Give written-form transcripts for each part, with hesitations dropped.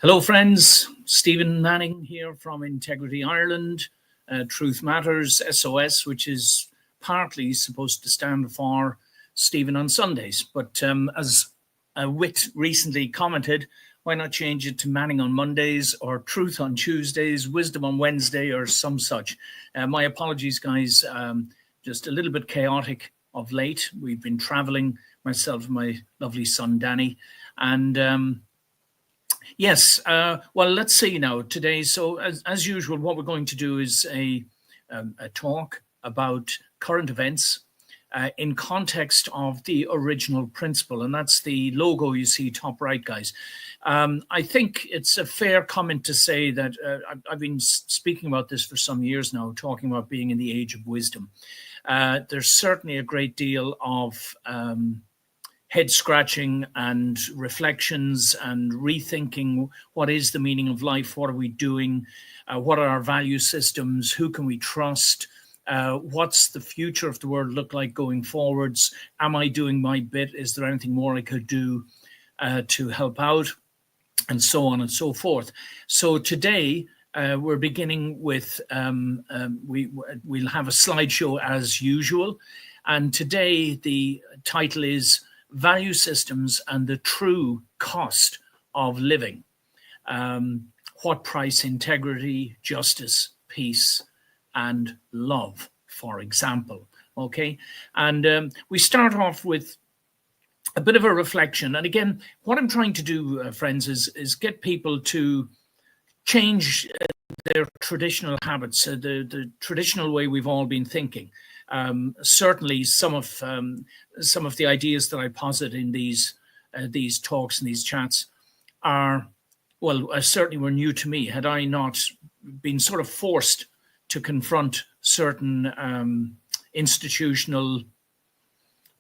Hello, friends. Stephen Manning here from Integrity Ireland. Truth Matters, S.O.S, which is partly supposed to stand for Stephen on Sundays. But as Wit recently commented, why not change it to Manning on Mondays or Truth on Tuesdays, Wisdom on Wednesday or some such. My apologies, guys. Just a little bit chaotic of late. We've been traveling, myself and my lovely son, Danny. And yes, well, let's see now today. So as usual, what we're going to do is a talk about current events in context of the original principle. And that's the logo you see top right, guys. I think it's a fair comment to say that I've been speaking about this for some years now, talking about being in the age of wisdom. There's certainly a great deal of head scratching and reflections and rethinking what is the meaning of life, what are we doing, what are our value systems, who can we trust, what's the future of the world look like going forwards, am I doing my bit, is there anything more I could do to help out, and so on and so forth. So today we're beginning with, we'll have a slideshow as usual, and today the title is Value Systems and the True Cost of Living. What price integrity, justice, peace, and love, for example. Okay, and we start off with a bit of a reflection. And again, what I'm trying to do, friends, is get people to change their traditional habits, the traditional way we've all been thinking. Certainly, some of the ideas that I posit in these talks and these chats are, well, certainly were new to me. Had I not been sort of forced to confront certain institutional,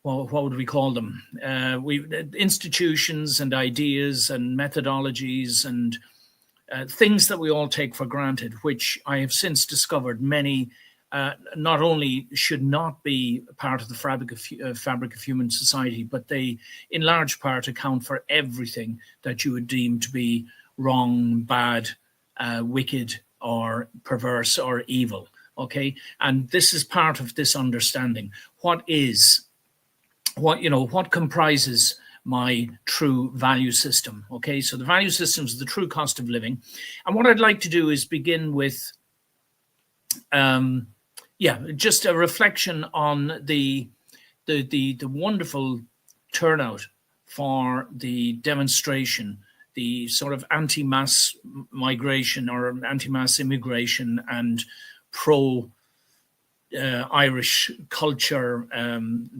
well, what would we call them? Institutions and ideas and methodologies and things that we all take for granted, which I have since discovered many not only should not be part of the fabric of human society, but they in large part account for everything that you would deem to be wrong, bad, wicked, or perverse or evil. Okay, and this is part of this understanding. What comprises my true value system? Okay, so the value system is the true cost of living, and what I'd like to do is begin with just a reflection on the wonderful turnout for the demonstration, the sort of anti-mass migration or anti-mass immigration and pro-Irish culture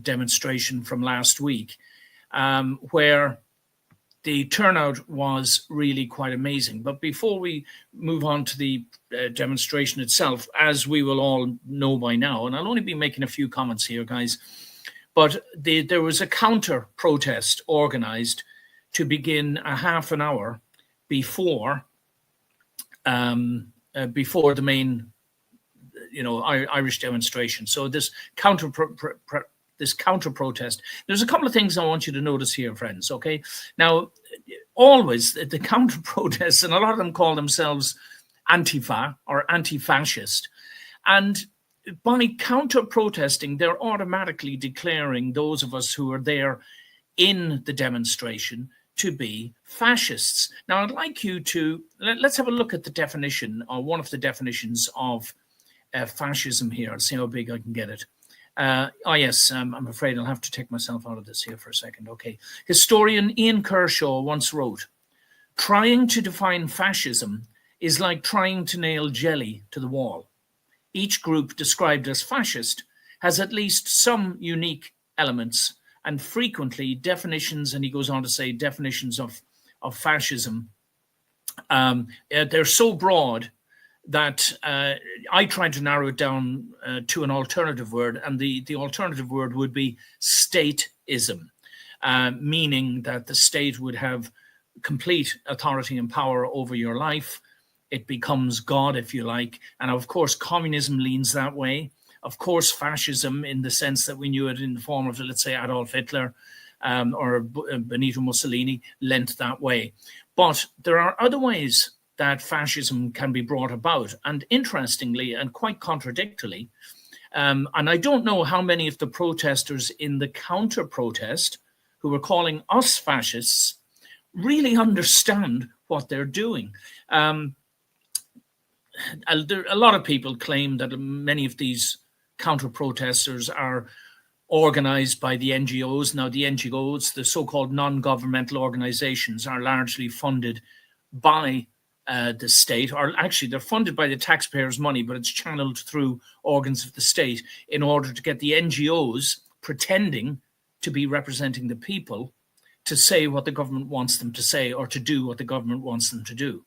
demonstration from last week, where the turnout was really quite amazing. But before we move on to the demonstration itself, as we will all know by now, and I'll only be making a few comments here, guys, but there was a counter protest organized to begin a half an hour before the main, Irish demonstration. So this counter protest, there's a couple of things I want you to notice here, friends. Okay, now always the counter protests, and a lot of them call themselves Antifa or anti-fascist, and by counter protesting, they're automatically declaring those of us who are there in the demonstration to be fascists. Now, I'd like you to let's have a look at the definition, or one of the definitions of fascism here. I'll see how big I can get it. Yes, I'm afraid I'll have to take myself out of this here for a second. Okay. Historian Ian Kershaw once wrote, "Trying to define fascism is like trying to nail jelly to the wall. Each group described as fascist has at least some unique elements, and frequently definitions," and he goes on to say definitions of fascism, they're so broad that I tried to narrow it down to an alternative word, and the alternative word would be stateism, meaning that the state would have complete authority and power over your life. It becomes God, if you like. And of course, communism leans that way. Of course, fascism, in the sense that we knew it in the form of, let's say, Adolf Hitler or Benito Mussolini, leant that way. But there are other ways that fascism can be brought about. And interestingly, and quite contradictorily, and I don't know how many of the protesters in the counter-protest who were calling us fascists really understand what they're doing. A lot of people claim that many of these counter-protesters are organized by the NGOs. Now, the NGOs, the so-called non-governmental organizations, are largely funded by the state, or actually they're funded by the taxpayers' money, but it's channeled through organs of the state in order to get the NGOs pretending to be representing the people to say what the government wants them to say or to do what the government wants them to do.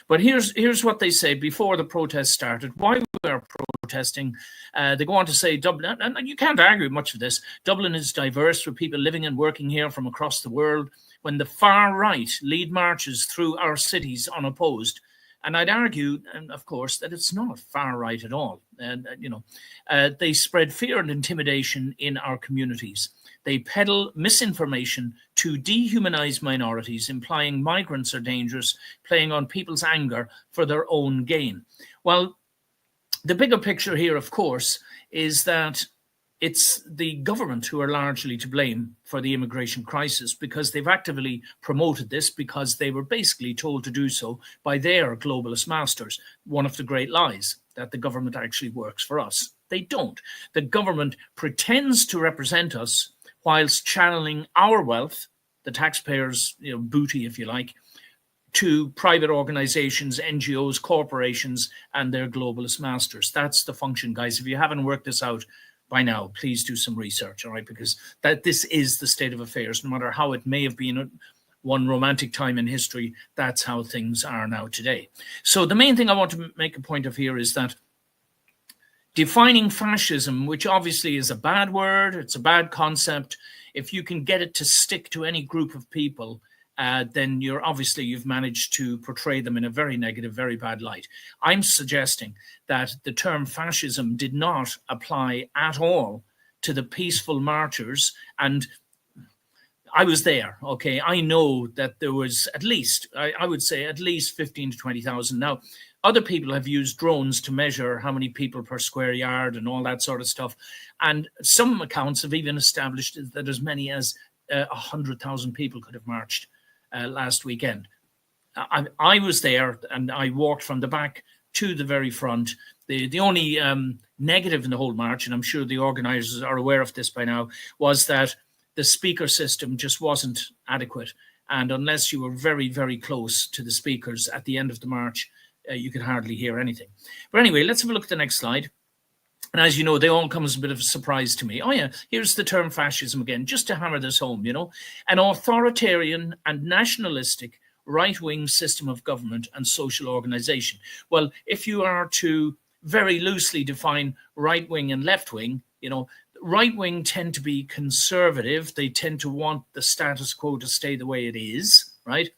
But here's what they say before the protest started. Why we are protesting? They go on to say Dublin, and you can't argue much of this. Dublin is diverse with people living and working here from across the world. When the far right lead marches through our cities unopposed, and I'd argue, and of course, that it's not far right at all. And they spread fear and intimidation in our communities. They peddle misinformation to dehumanize minorities, implying migrants are dangerous, playing on people's anger for their own gain. Well, the bigger picture here, of course, is that it's the government who are largely to blame for the immigration crisis, because they've actively promoted this because they were basically told to do so by their globalist masters. One of the great lies, that the government actually works for us. They don't. The government pretends to represent us whilst channeling our wealth, the taxpayers' booty, if you like, to private organizations, NGOs, corporations, and their globalist masters. That's the function, guys. If you haven't worked this out by now, please do some research, all right? Because this is the state of affairs. No matter how it may have been one romantic time in history, that's how things are now today. So the main thing I want to make a point of here is that defining fascism, which obviously is a bad word, it's a bad concept, if you can get it to stick to any group of people, then you've managed to portray them in a very negative, very bad light. I'm suggesting that the term fascism did not apply at all to the peaceful marchers. And I was there, okay? I know that there was at least, I would say at least 15 to 20,000. Now, other people have used drones to measure how many people per square yard and all that sort of stuff. And some accounts have even established that as many as 100,000 people could have marched last weekend. I was there, and I walked from the back to the very front. The only negative in the whole march, and I'm sure the organizers are aware of this by now, was that the speaker system just wasn't adequate. And unless you were very, very close to the speakers at the end of the march, you could hardly hear anything. But anyway, let's have a look at the next slide. And as you know, they all come as a bit of a surprise to me. Oh yeah, here's the term fascism again, just to hammer this home, an authoritarian and nationalistic right-wing system of government and social organization. Well, if you are to very loosely define right-wing and left-wing, right-wing tend to be conservative. They tend to want the status quo to stay the way it is, right?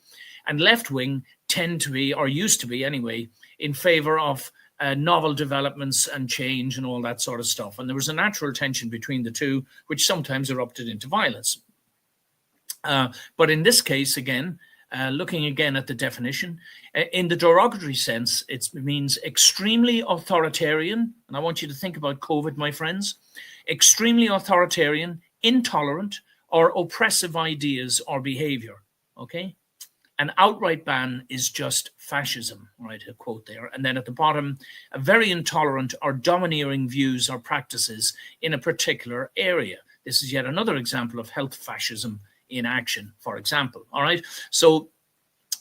And left-wing tend to be, or used to be anyway, in favor of novel developments and change and all that sort of stuff. And there was a natural tension between the two, which sometimes erupted into violence. But in this case, again, looking again at the definition, in the derogatory sense, it means extremely authoritarian. And I want you to think about COVID, my friends. Extremely authoritarian, intolerant, or oppressive ideas or behavior, okay? An outright ban is just fascism, right? A quote there. And then at the bottom, a very intolerant or domineering views or practices in a particular area. This is yet another example of health fascism in action, for example. All right. So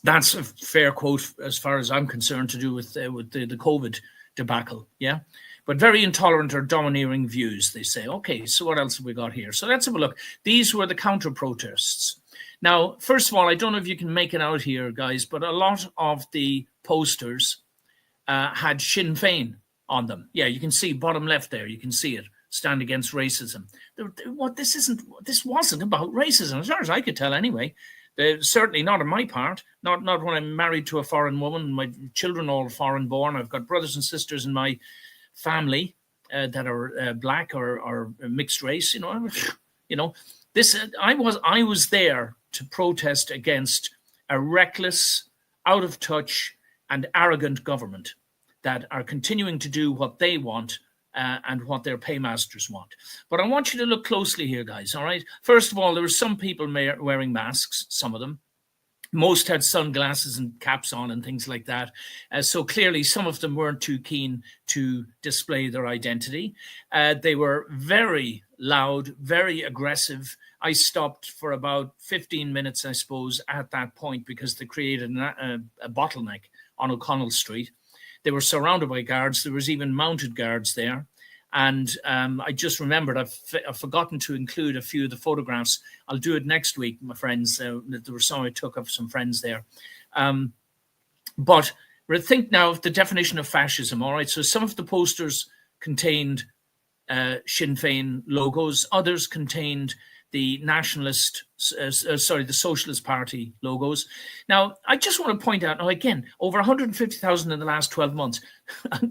that's a fair quote as far as I'm concerned to do with the COVID debacle. Yeah. But very intolerant or domineering views, they say. Okay, so what else have we got here? So let's have a look. These were the counter protests. Now, first of all, I don't know if you can make it out here, guys, but a lot of the posters had Sinn Féin on them. Yeah, you can see bottom left there. You can see it. Stand against racism. This wasn't about racism, as far as I could tell anyway. Certainly not on my part. Not when I'm married to a foreign woman. My children all foreign born. I've got brothers and sisters in my family that are black or mixed race. This I was there to protest against a reckless, out of touch, and arrogant government that are continuing to do what they want and what their paymasters want. But I want you to look closely here, guys, all right? First of all, there were some people wearing masks, some of them. Most had sunglasses and caps on and things like that. So clearly some of them weren't too keen to display their identity. They were very loud, very aggressive. I stopped for about 15 minutes, I suppose, at that point because they created a bottleneck on O'Connell Street. They were surrounded by guards. There was even mounted guards there. And I just remembered I've forgotten to include a few of the photographs. I'll do it next week, my friends. There were some I took of some friends there. But think now of the definition of fascism, all right? So some of the posters contained Sinn Féin logos. Others contained the the Socialist Party logos. Now, I just want to point out, now again, over 150,000 in the last 12 months.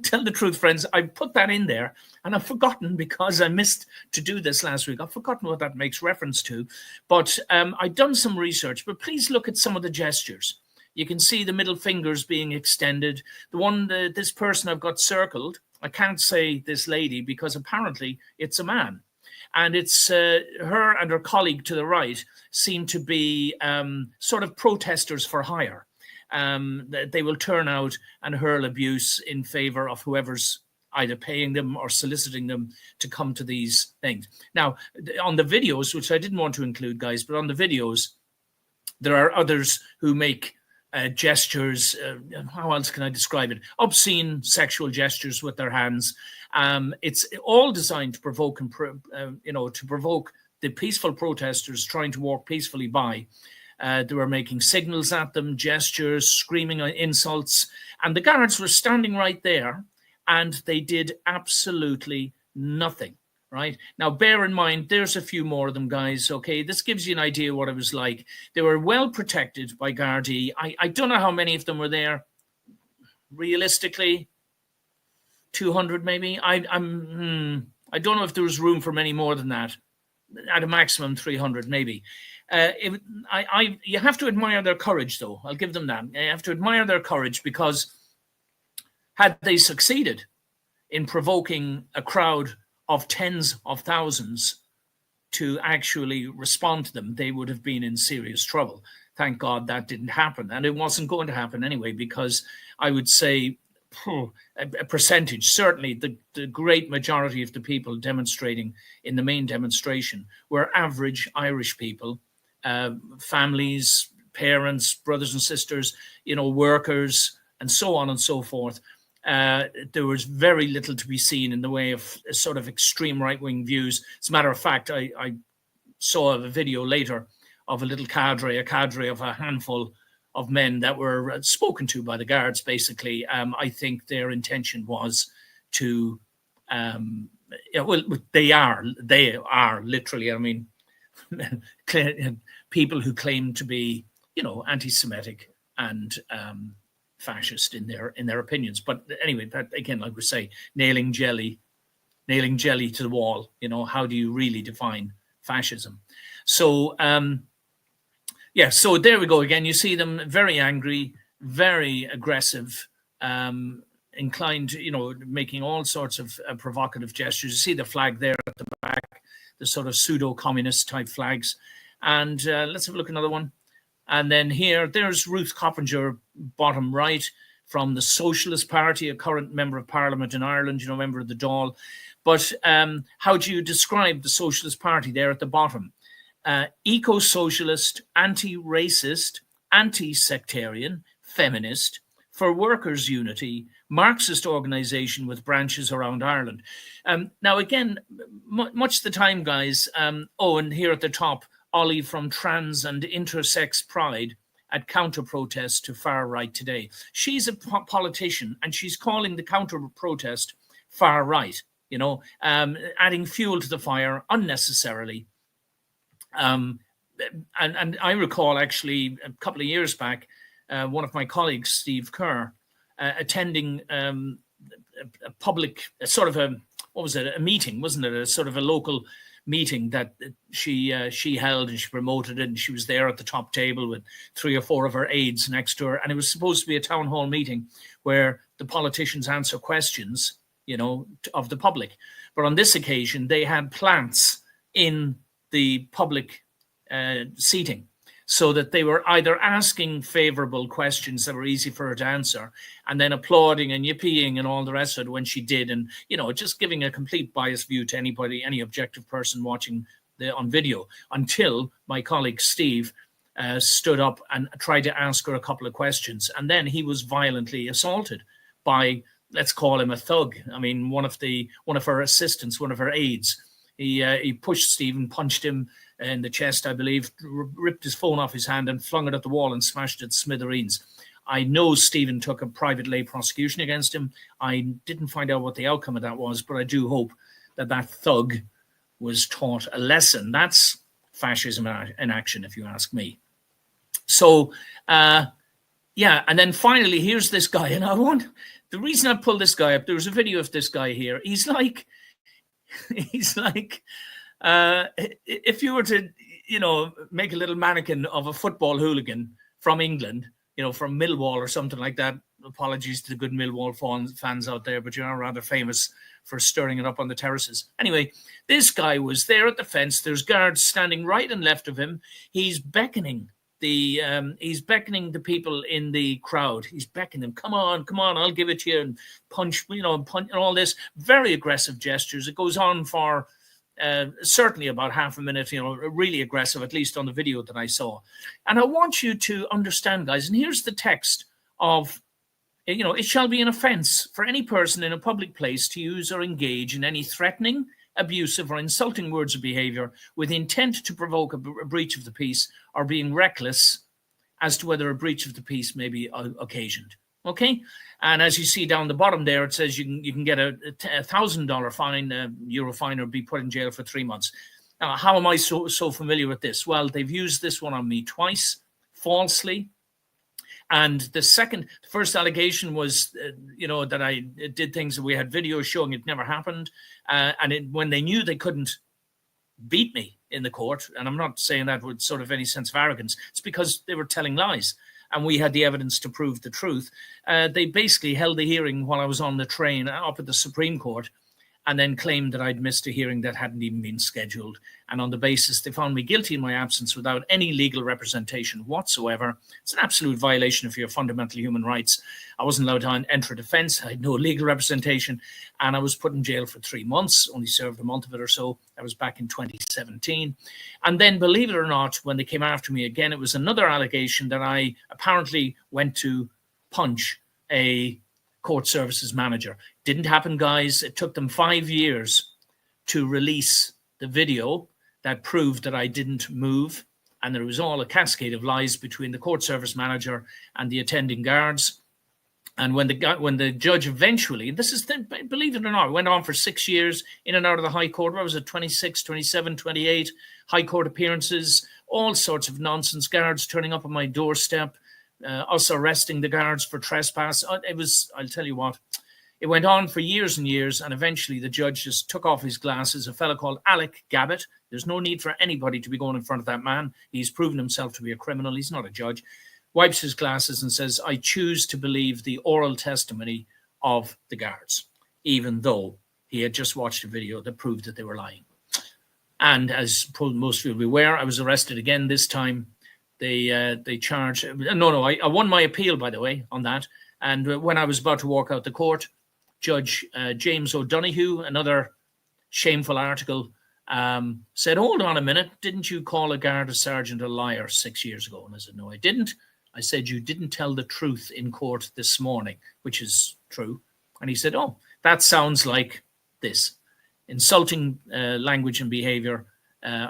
Tell the truth, friends, I put that in there and I've forgotten because I missed to do this last week. I've forgotten what that makes reference to. But I've done some research, but please look at some of the gestures. You can see the middle fingers being extended. The one, this person I've got circled, I can't say this lady because apparently it's a man. And it's her and her colleague to the right seem to be sort of protesters for hire. They will turn out and hurl abuse in favor of whoever's either paying them or soliciting them to come to these things. Now, on the videos, which I didn't want to include, guys, but on the videos, there are others who make gestures, how else can I describe it? Obscene sexual gestures with their hands. It's all designed to provoke, to provoke the peaceful protesters trying to walk peacefully by. They were making signals at them, gestures, screaming insults, and the guards were standing right there, and they did absolutely nothing. Right now, bear in mind, there's a few more of them, guys. Okay, this gives you an idea what it was like. They were well protected by Gardaí. I don't know how many of them were there. Realistically, 200 maybe. I don't know if there was room for many more than that. At a maximum, 300 maybe. You have to admire their courage, though. I'll give them that. You have to admire their courage because had they succeeded in provoking a crowd of tens of thousands to actually respond to them, they would have been in serious trouble. Thank God that didn't happen. And it wasn't going to happen anyway, because I would say a percentage, certainly the great majority of the people demonstrating in the main demonstration were average Irish people, families, parents, brothers and sisters, workers, and so on and so forth. There was very little to be seen in the way of sort of extreme right-wing views. As a matter of fact, I saw a video later of a cadre of a handful of men that were spoken to by the guards, basically. I think their intention was to, they are literally, I mean, people who claim to be, anti-Semitic and fascist in their opinions. But anyway, that again, like we say, nailing jelly to the wall. How do you really define fascism? So so there we go again. You see them very angry, very aggressive, inclined, making all sorts of provocative gestures. You see the flag there at the back, the sort of pseudo-communist type flags. And let's have a look at another one. And then there's Ruth Coer, bottom right, from the Socialist Party, a current member of Parliament in Ireland, member of the Dáil. But how do you describe the Socialist Party there at the bottom? Eco-socialist, anti-racist, anti-sectarian, feminist, for workers' unity, Marxist organisation with branches around Ireland. Now, again, much of the time, guys, and here at the top, Ollie from Trans and Intersex Pride at counter-protest to far right today. She's a politician and she's calling the counter-protest far right, adding fuel to the fire unnecessarily. And I recall actually a couple of years back, one of my colleagues, Steve Kerr, attending a public, a meeting, wasn't it? A sort of a local meeting that she held, and she promoted it, and she was there at the top table with 3 or 4 of her aides next to her, and it was supposed to be a town hall meeting where the politicians answer questions, of the public. But on this occasion, they had plants in the public seating, so that they were either asking favorable questions that were easy for her to answer, and then applauding and yippieing and all the rest of it when she did, and just giving a complete biased view to anybody, any objective person watching on video, until my colleague Steve stood up and tried to ask her a couple of questions, and then he was violently assaulted by, let's call him a thug. I mean, one of her assistants, one of her aides. He pushed Steve and punched him in the chest, I believe, ripped his phone off his hand and flung it at the wall and smashed it to smithereens. I know Stephen took a private lay prosecution against him. I didn't find out what the outcome of that was, but I do hope that thug was taught a lesson. That's fascism in action, if you ask me. So, and then finally, here's this guy. And the reason I pulled this guy up, there was a video of this guy here. He's like, if you were to, make a little mannequin of a football hooligan from England, from Millwall or something like that. Apologies to the good Millwall fans out there, but you're rather famous for stirring it up on the terraces. Anyway, this guy was there at the fence. There's guards standing right and left of him. He's beckoning the people in the crowd. He's beckoning them, come on, I'll give it to you, and punch and all this. Very aggressive gestures. It goes on for certainly about half a minute, really aggressive, at least on the video that I saw. And I want you to understand, guys, and here's the text of, it shall be an offence for any person in a public place to use or engage in any threatening, abusive or insulting words or behaviour with intent to provoke a breach of the peace, or being reckless as to whether a breach of the peace may be occasioned. Okay? And as you see down the bottom there, it says you can get a $1,000 fine, euro fine, or be put in jail for 3 months. Now, how am I so familiar with this? Well, they've used this one on me twice, falsely. And the first allegation was, that I did things that we had videos showing it never happened. When they knew they couldn't beat me in the court, and I'm not saying that with sort of any sense of arrogance, it's because they were telling lies. And we had the evidence to prove the truth. They basically held the hearing while I was on the train up at the Supreme Court, and then claimed that I'd missed a hearing that hadn't even been scheduled. And on the basis, they found me guilty in my absence without any legal representation whatsoever. It's an absolute violation of your fundamental human rights. I wasn't allowed to enter defense. I had no legal representation. And I was put in jail for 3 months, only served a month of it or so. That was back in 2017. And then, believe it or not, when they came after me again, it was another allegation that I apparently went to punch a court services manager. Didn't happen, guys. It took them 5 years to release the video that proved that I didn't move, and there was all a cascade of lies between the court service manager and the attending guards. And when the judge eventually, believe it or not, went on for 6 years in and out of the High Court. What was it, 26, 27, 28 High Court appearances, all sorts of nonsense, guards turning up on my doorstep, us arresting the guards for trespass. I'll tell you what, it went on for years and years, and eventually the judge just took off his glasses, a fellow called Alec Gabbett. There's no need for anybody to be going in front of that man. He's proven himself to be a criminal. He's not a judge. Wipes his glasses and says, I choose to believe the oral testimony of the guards, even though he had just watched a video that proved that they were lying. And as most of you will be aware, I was arrested again this time. They charged, I won my appeal, by the way, on that. And when I was about to walk out the court, Judge James O'Donoghue, another shameful article, said, hold on a minute, didn't you call a Garda sergeant a liar 6 years ago? And I said, no, I didn't. I said, you didn't tell the truth in court this morning, which is true. And he said, oh, that sounds like this. Insulting language and behavior,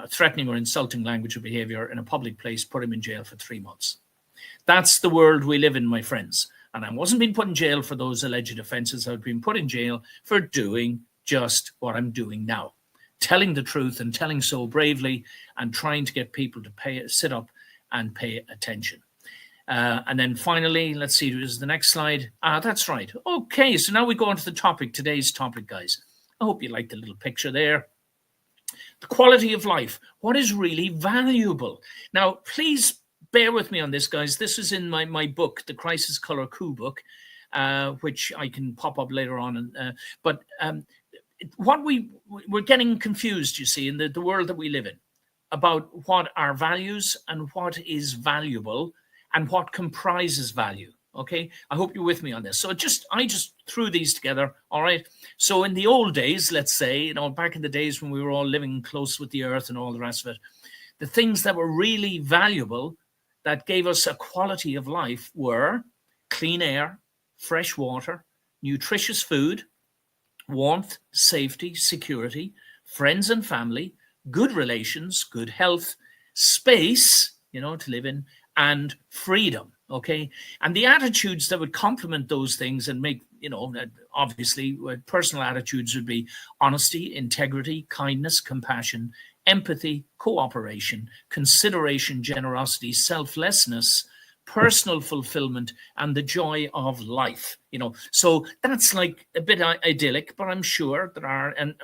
threatening or insulting language or behavior in a public place, put him in jail for 3 months. That's the world we live in, my friends. And I wasn't being put in jail for those alleged offences. I've been put in jail for doing just what I'm doing now. Telling the truth, and telling so bravely, and trying to get people to sit up and pay attention. And then finally, let's see, this is the next slide. That's right. Okay, so now we go on to the topic, today's topic, guys. I hope you like the little picture there. The quality of life. What is really valuable? Now, please bear with me on this, guys. This is in my book, the Crisis Color Coup book, which I can pop up later on. But what we're getting confused, you see, in the world that we live in, about what are values and what is valuable and what comprises value. Okay, I hope you're with me on this. So I just threw these together. All right. So in the old days, let's say, back in the days when we were all living close with the earth and all the rest of it, the things that were really valuable that gave us a quality of life were clean air, fresh water, nutritious food, warmth, safety, security, friends and family, good relations, good health, space, to live in, and freedom. Okay. And the attitudes that would complement those things and make, obviously personal attitudes would be honesty, integrity, kindness, compassion, empathy, cooperation, consideration, generosity, selflessness, personal fulfillment, and the joy of life. So that's like a bit idyllic, but I'm sure there are, and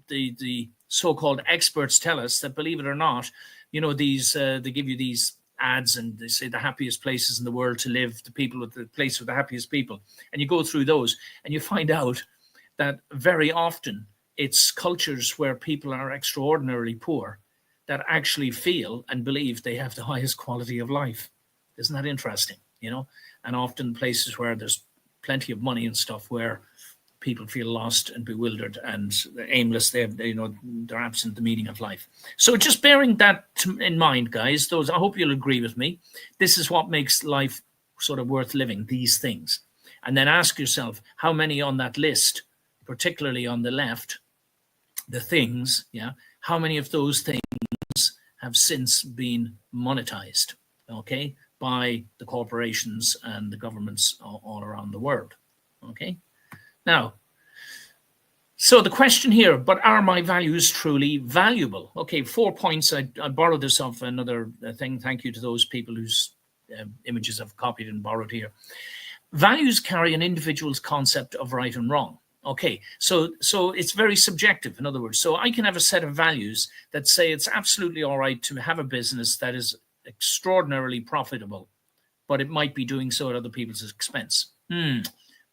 the so-called experts tell us that, believe it or not, these they give you these ads and they say the happiest places in the world to live, the place with the happiest people, and you go through those and you find out that very often it's cultures where people are extraordinarily poor that actually feel and believe they have the highest quality of life. Isn't that interesting? And often places where there's plenty of money and stuff, where people feel lost and bewildered and aimless. They're absent the meaning of life. So just bearing that in mind, guys, I hope you'll agree with me. This is what makes life sort of worth living, these things. And then ask yourself, how many on that list, particularly on the left, the things, how many of those things have since been monetized, okay, by the corporations and the governments all around the world, okay? Now, so the question here, but are my values truly valuable? Okay, 4 points. I borrowed this off another thing. Thank you to those people whose images I've copied and borrowed here. Values carry an individual's concept of right and wrong. Okay, so it's very subjective, in other words. So I can have a set of values that say it's absolutely all right to have a business that is extraordinarily profitable, but it might be doing so at other people's expense.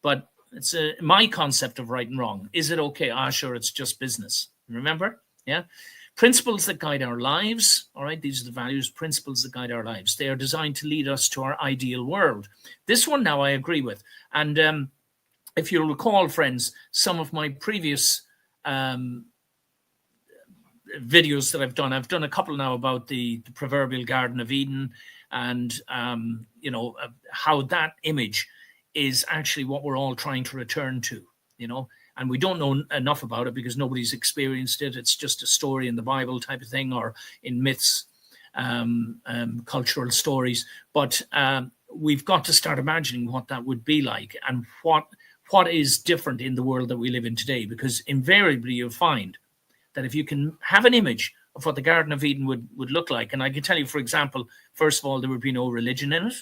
But it's my concept of right and wrong. Is it okay? Sure, it's just business. Remember? Yeah. Principles that guide our lives. All right, these are the values, principles that guide our lives. They are designed to lead us to our ideal world. This one now I agree with. And if you'll recall, friends, some of my previous videos that I've done a couple now about the proverbial Garden of Eden, and how that image is actually what we're all trying to return to, and we don't know enough about it because nobody's experienced it. It's just a story in the Bible type of thing, or in myths, cultural stories. But we've got to start imagining what that would be like, and what is different in the world that we live in today, because invariably you'll find that if you can have an image of what the Garden of Eden would look like, and I can tell you, for example, first of all, there would be no religion in it.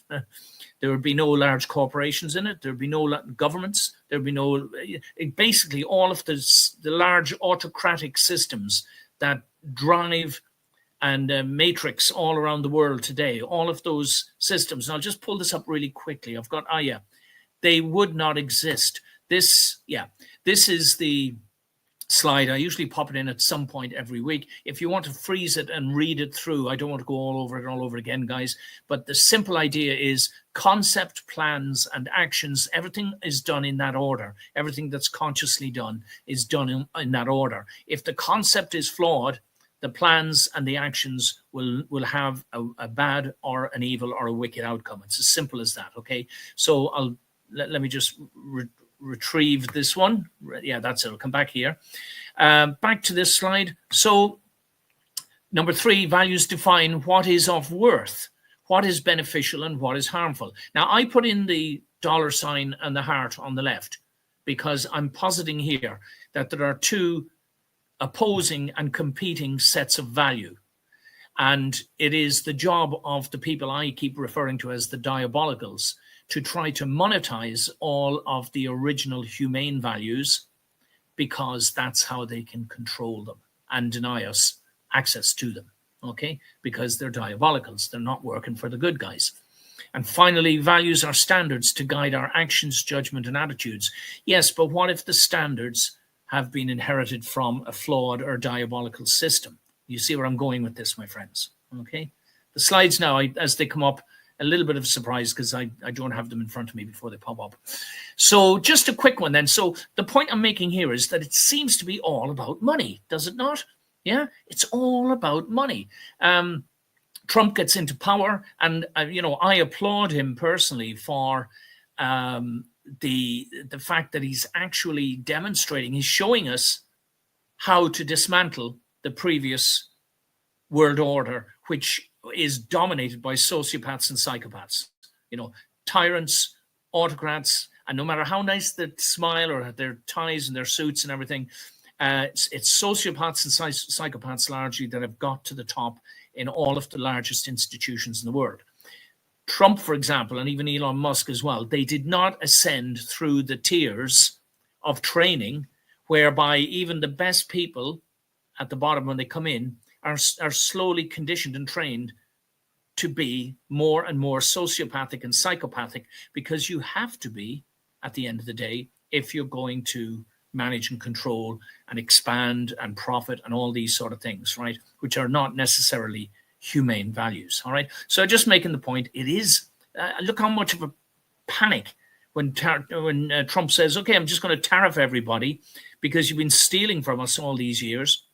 There would be no large corporations in it. There would be no governments. There would be no, basically all of the large autocratic systems that drive and matrix all around the world today, all of those systems. And I'll just pull this up really quickly. I've got, they would not exist. This is the slide. I usually pop it in at some point every week. If you want to freeze it and read it through, I don't want to go all over again, guys. But the simple idea is concept, plans, and actions. Everything is done in that order. Everything that's consciously done is done in that order. If the concept is flawed, the plans and the actions will have a bad or an evil or a wicked outcome. It's as simple as that. Okay. So let me just retrieve this one. Yeah, that's it. I'll come back here. Back to this slide. So number 3, values define what is of worth, what is beneficial and what is harmful. Now, I put in the $ and the heart on the left because I'm positing here that there are 2 opposing and competing sets of value. And it is the job of the people I keep referring to as the diabolicals to try to monetize all of the original humane values, because that's how they can control them. and deny us access to them, okay? Because they're diabolicals. They're not working for the good guys. And finally, values are standards to guide our actions, judgment, and attitudes. Yes, but what if the standards have been inherited from a flawed or diabolical system? You see where I'm going with this, my friends, okay? The slides now, as they come up, a little bit of a surprise because I don't have them in front of me before they pop up. So just a quick one then. So the point I'm making here is that it seems to be all about money, does it not? Yeah, it's all about money. Trump gets into power, and I applaud him personally for the fact that he's actually demonstrating, he's showing us how to dismantle the previous world order, which is dominated by sociopaths and psychopaths, tyrants, autocrats, and no matter how nice they smile or their ties and their suits and everything, it's sociopaths and psychopaths largely that have got to the top in all of the largest institutions in the world. Trump, for example, and even Elon Musk as well, they did not ascend through the tiers of training whereby even the best people at the bottom, when they come in, are slowly conditioned and trained to be more and more sociopathic and psychopathic, because you have to be, at the end of the day, if you're going to manage and control and expand and profit and all these sort of things, right? Which are not necessarily humane values, all right? So just making the point, it is, look how much of a panic when Trump says, okay, I'm just going to tariff everybody because you've been stealing from us all these years,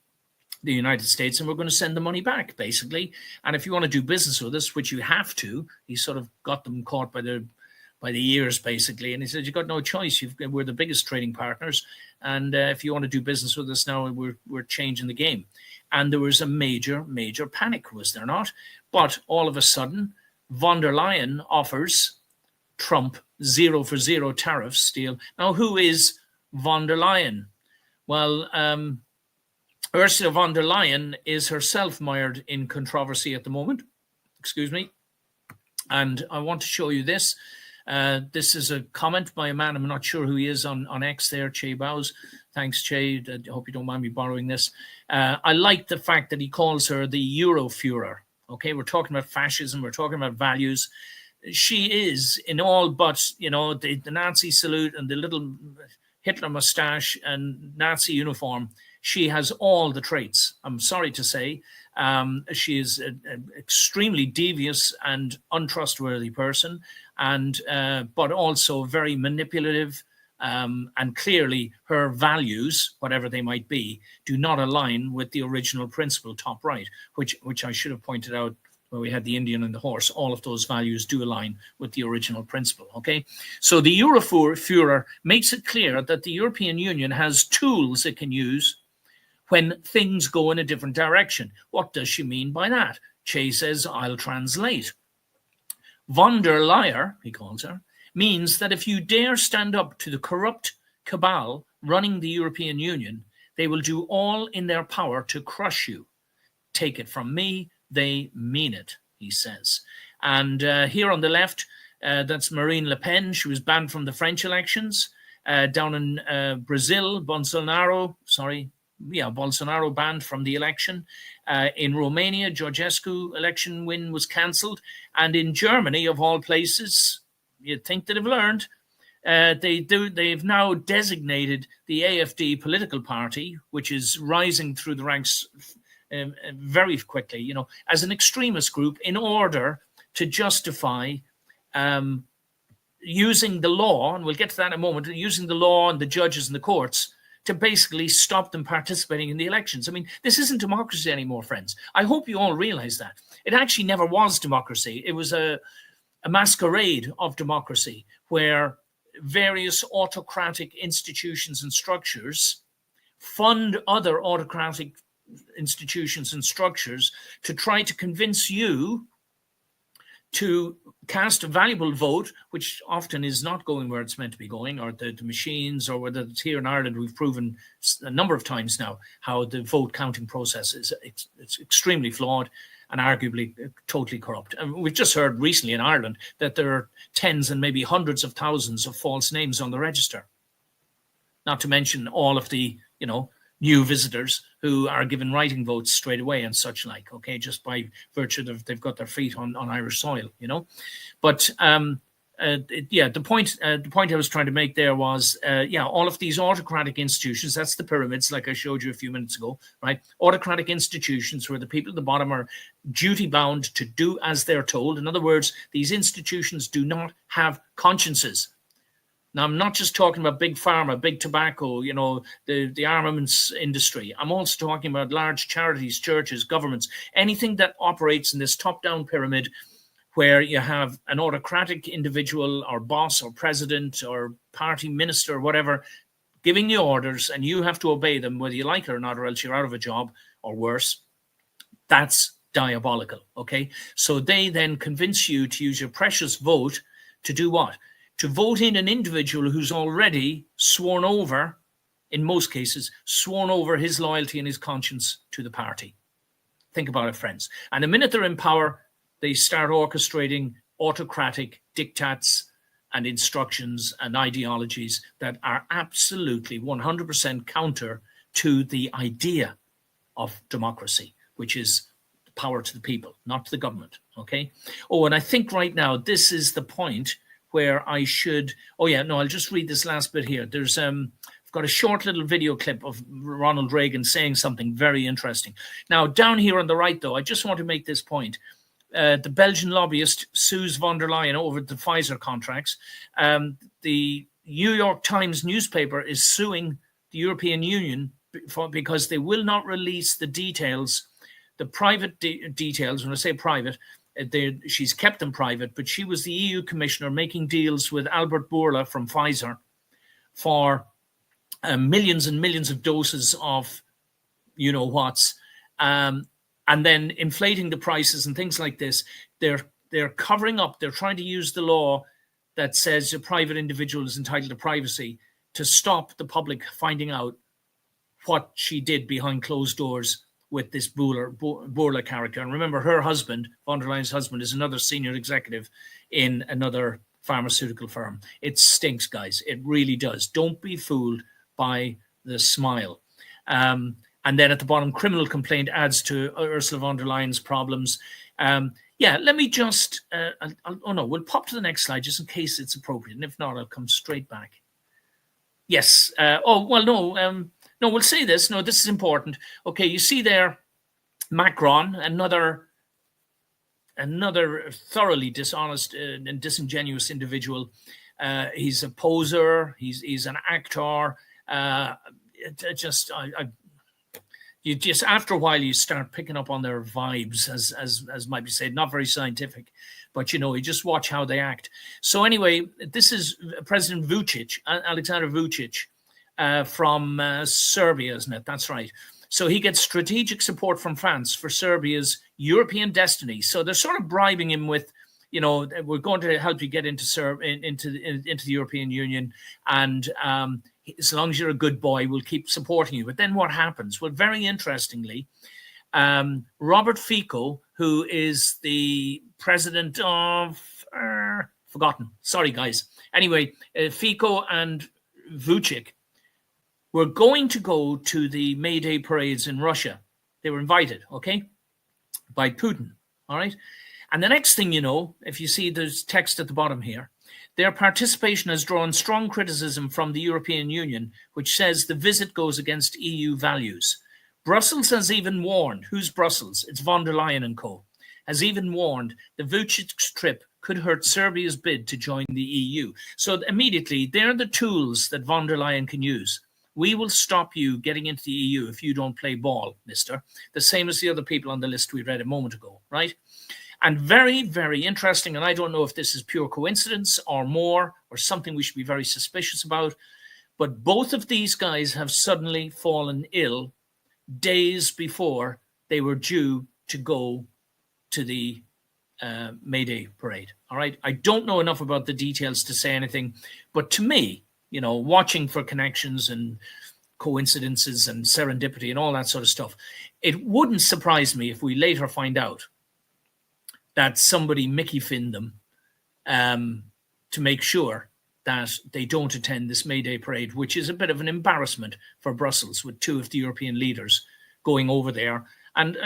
the United States, and we're going to send the money back, basically. And if you want to do business with us, which you have to, he sort of got them caught by the ears, basically. And he said, you've got no choice. We're the biggest trading partners. And if you want to do business with us now, we're changing the game. And there was a major, major panic, was there not? But all of a sudden, Vander offers Trump 0 for 0 tariffs deal. Now, who is Vander Leyen? Well, Ursula von der Leyen is herself mired in controversy at the moment. Excuse me. And I want to show you this. This is a comment by a man, I'm not sure who he is, on X there, Che Bows. Thanks, Che. I hope you don't mind me borrowing this. I like the fact that he calls her the Euroführer. Okay, we're talking about fascism. We're talking about values. She is, in all but, the Nazi salute and the little Hitler mustache and Nazi uniform, she has all the traits. I'm sorry to say. She is an extremely devious and untrustworthy person, and but also very manipulative, and clearly her values, whatever they might be, do not align with the original principle, top right, which I should have pointed out where we had the Indian and the horse. All of those values do align with the original principle, okay? So the Euroführer makes it clear that the European Union has tools it can use when things go in a different direction. What does she mean by that? Che says, I'll translate. Von der Leyen, he calls her, means that if you dare stand up to the corrupt cabal running the European Union, they will do all in their power to crush you. Take it from me, they mean it, he says. And here on the left, that's Marine Le Pen. She was banned from the French elections. Down in Brazil, Bolsonaro banned from the election. In Romania, Georgescu election win was cancelled. And in Germany, of all places, you'd think they'd have learned, they've now designated the AfD political party, which is rising through the ranks very quickly, as an extremist group in order to justify using the law, and we'll get to that in a moment, using the law and the judges and the courts to basically stop them participating in the elections. I mean, this isn't democracy anymore, friends. I hope you all realize that. It actually never was democracy. It was a masquerade of democracy where various autocratic institutions and structures fund other autocratic institutions and structures to try to convince you to cast a valuable vote, which often is not going where it's meant to be going, or the machines, or whether it's here in Ireland, we've proven a number of times now how the vote counting process is it's extremely flawed and arguably totally corrupt. And we've just heard recently in Ireland that there are tens and maybe hundreds of thousands of false names on the register. Not to mention all of the, new visitors who are given writing votes straight away and such like, okay, just by virtue of they've got their feet on Irish soil, you know. But the point I was trying to make there was, all of these autocratic institutions, that's the pyramids, like I showed you a few minutes ago, right? Autocratic institutions where the people at the bottom are duty bound to do as they're told. In other words, these institutions do not have consciences. Now, I'm not just talking about big pharma, big tobacco, you know, the armaments industry. I'm also talking about large charities, churches, governments, anything that operates in this top-down pyramid where you have an autocratic individual or boss or president or party minister or whatever giving you orders and you have to obey them whether you like it or not, or else you're out of a job or worse. That's diabolical, okay? So they then convince you to use your precious vote to do what? To vote in an individual who's already sworn over, in most cases, sworn over his loyalty and his conscience to the party. Think about it, friends. And the minute they're in power, they start orchestrating autocratic diktats and instructions and ideologies that are absolutely 100% counter to the idea of democracy, which is power to the people, not to the government, okay? Oh, and I think right now this is the point where I should, I'll just read this last bit here. There's, I've got a short little video clip of Ronald Reagan saying something very interesting. Now, down here on the right, though, I just want to make this point. The Belgian lobbyist sues von der Leyen over the Pfizer contracts. The New York Times newspaper is suing the European Union because they will not release the details, the private details. When I say private, she's kept them private, but she was the EU commissioner making deals with Albert Bourla from Pfizer for millions and millions of doses of you-know-whats, and then inflating the prices and things like this. They're covering up. They're trying to use the law that says a private individual is entitled to privacy to stop the public finding out what she did behind closed doors with this Bourla character. And remember, her husband, von der Leyen's husband, is another senior executive in another pharmaceutical firm. It stinks, guys. It really does. Don't be fooled by the smile. And then at the bottom, criminal complaint adds to Ursula von der Leyen's problems. Let me just, we'll pop to the next slide just in case it's appropriate. And if not, I'll come straight back. Yes. No, we'll say this. No, this is important. Okay, you see there, Macron, another thoroughly dishonest and disingenuous individual. He's a poser. He's an actor. You just after a while you start picking up on their vibes, as might be said. Not very scientific, but you just watch how they act. So anyway, this is President Vucic, Alexander Vucic. From Serbia, isn't it? That's right. So he gets strategic support from France for Serbia's European destiny. So they're sort of bribing him with, we're going to help you get into the European Union, and as long as you're a good boy, we'll keep supporting you. But then what happens? Well, very interestingly, Robert Fico, who is the president of forgotten. Sorry, guys. Anyway, Fico and Vucic were going to go to the May Day parades in Russia. They were invited, okay, by Putin, all right? And the next thing you know, if you see there's text at the bottom here, their participation has drawn strong criticism from the European Union, which says the visit goes against EU values. Brussels has even warned, who's Brussels? It's von der Leyen and co., has even warned the Vucic's trip could hurt Serbia's bid to join the EU. So immediately, they're the tools that von der Leyen can use. We will stop you getting into the EU if you don't play ball, mister. The same as the other people on the list we read a moment ago, right? And very, very interesting, and I don't know if this is pure coincidence or more or something we should be very suspicious about, but both of these guys have suddenly fallen ill days before they were due to go to the May Day parade, all right? I don't know enough about the details to say anything, but to me, watching for connections and coincidences and serendipity and all that sort of stuff, it wouldn't surprise me if we later find out that somebody Mickey Finned them to make sure that they don't attend this May Day parade, which is a bit of an embarrassment for Brussels, with two of the European leaders going over there and,